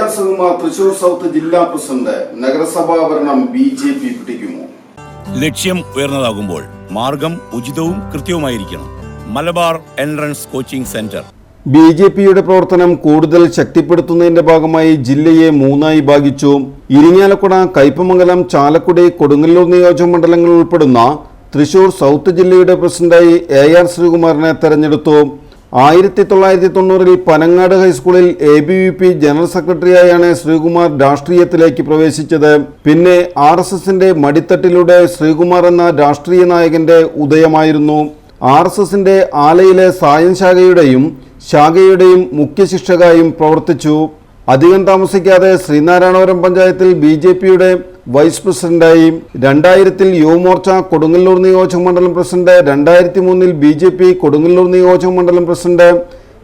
AR Sukumar Thrissur south ജില്ലാ president. നഗരസഭാ ഭരണം BJP പിടിക്കുമോ? ലക്ഷ്യം ഉയർന്നതാകുമ്പോൾ മാർഗം ഉചിതവും കൃത്യവുമായിരിക്കണം. Malabar entrance coaching centre. BJPയുടെ പ്രവർത്തനം കൂടുതൽ ശക്തിപ്പെടുത്തുന്നതിന്റെ ഭാഗമായി ജില്ലയെ 3ആയി ഭാഗിച്ചു. ഇരിങ്ങാലക്കുട, കയ്പമംഗലം, ചാലക്കുടി, കൊടുങ്ങല്ലൂർ നിയോജക മണ്ഡലങ്ങൾ ഉൾപ്പെടുന്ന തൃശൂർ സൗത്ത് ജില്ലയുടെ പ്രസിഡന്റായി AR ശ്രീകുമാറിനെ തെരഞ്ഞെടുത്തു. 1990-ൽ പനങ്ങാട് ഹൈസ്കൂളിൽ ABVP ജനറൽ സെക്രട്ടറിയായാണ് ശ്രീകുമാർ രാഷ്ട്രീയത്തിലേക്ക് പ്രവേശിച്ചത്. പിന്നെ RSSന്റെ മടിത്തട്ടിലൂടെ ശ്രീകുമാർ എന്ന രാഷ്ട്രീയ നായകന്റെ ഉദയമായിരുന്നു. RSSന്റെ ആലയിലെ സായം ശാഖയുടെയും മുഖ്യ ശിക്ഷകായും പ്രവർത്തിച്ചു. അധികം താമസിക്കാതെ ശ്രീനാരായണപുരം പഞ്ചായത്തിൽ BJPയുടെ വൈസ് പ്രസിഡന്റായി. 2000-ൽ യുവമോർച്ച കൊടുങ്ങല്ലൂർ നിയോജക മണ്ഡലം പ്രസിഡന്റ്, 2003-ൽ BJP കൊടുങ്ങല്ലൂർ നിയോജക മണ്ഡലം പ്രസിഡന്റ്,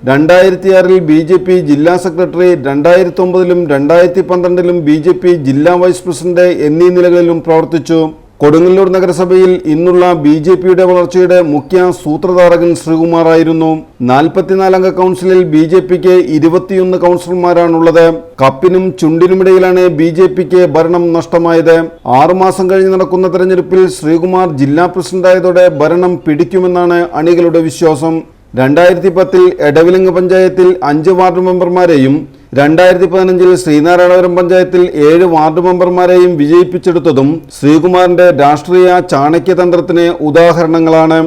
2006-ൽ BJP ജില്ലാ സെക്രട്ടറി, 2009-ലും 2012-ലും BJP ജില്ലാ വൈസ് പ്രസിഡന്റ് എന്നീ നിലകളിലും പ്രവർത്തിച്ചു. കൊടുങ്ങല്ലൂർ നഗരസഭയിൽ ഇന്നുള്ള BJPയുടെ വളർച്ചയുടെ മുഖ്യ സൂത്രധാരകൻ ശ്രീകുമാറായിരുന്നു. 44-അംഗ കൗൺസിലിൽ BJPക്ക് 21 കൗൺസിലർമാരാണുള്ളത്. കപ്പിനും ചുണ്ടിനുമിടയിലാണ് BJPക്ക് ഭരണം നഷ്ടമായത്. 6 മാസം കഴിഞ്ഞ് നടക്കുന്ന തെരഞ്ഞെടുപ്പിൽ ശ്രീകുമാർ ജില്ലാ പ്രസിഡന്റായതോടെ ഭരണം പിടിക്കുമെന്നാണ് അണികളുടെ വിശ്വാസം. 2010-ൽ എടവിലങ്ങ് പഞ്ചായത്തിൽ 5 വാർഡ് മെമ്പർമാരെയും 2015-ൽ ശ്രീനാരായണപുരം പഞ്ചായത്തിൽ 7 വാർഡ് മെമ്പർമാരെയും വിജയിപ്പിച്ചെടുത്തതും ശ്രീകുമാറിന്റെ രാഷ്ട്രീയ ചാണക്യതന്ത്രത്തിന് ഉദാഹരണങ്ങളാണ്.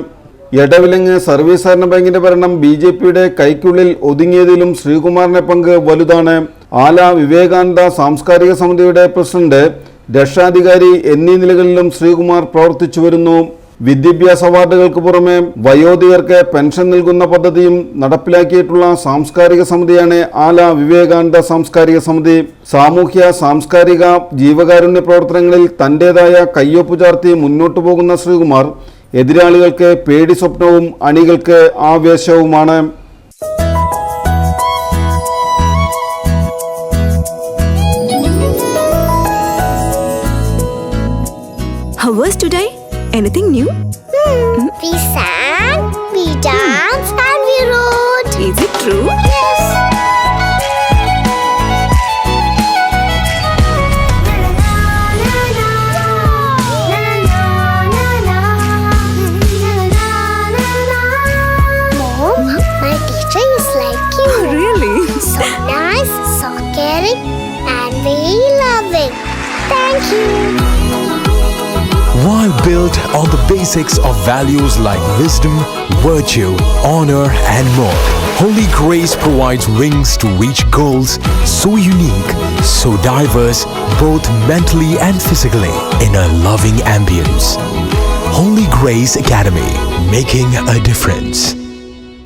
എടവിലങ്ങ് സർവീസ് സഹകരണ ബാങ്കിന്റെ ഭരണം BJPയുടെ കൈക്കുള്ളിൽ ഒതുങ്ങിയതിലും ശ്രീകുമാറിന്റെ പങ്ക് വലുതാണ്. ആല വിവേകാനന്ദ സാംസ്കാരിക സമിതിയുടെ പ്രസിഡന്റ്, രക്ഷാധികാരി എന്നീ നിലകളിലും ശ്രീകുമാർ പ്രവർത്തിച്ചു വരുന്നു. വിദ്യാഭ്യാസ അവാർഡുകൾക്ക് പുറമെ വയോധികർക്ക് പെൻഷൻ നൽകുന്ന പദ്ധതിയും നടപ്പിലാക്കിയിട്ടുള്ള സാംസ്കാരിക സമിതിയാണ് ആല വിവേകാനന്ദ സാംസ്കാരിക സമിതി. സാമൂഹ്യ സാംസ്കാരിക ജീവകാരുണ്യ പ്രവർത്തനങ്ങളിൽ തന്റേതായ കയ്യൊപ്പ് ചാർത്തി മുന്നോട്ടു പോകുന്ന ശ്രീകുമാർ എതിരാളികൾക്ക് പേടി സ്വപ്നവും അണികൾക്ക് ആവേശവുമാണ്. How was today? Anything new? We sang, we danced, and we wrote. Is it true? Yes. Mom, my teacher is like you. Oh, really? So nice, so caring, and very loving. Thank you. While built on the basics of values like wisdom, virtue, honor, and more, Holy Grace provides wings to reach goals so unique, so diverse, both mentally and physically, in a loving ambience. Holy Grace Academy, making a difference.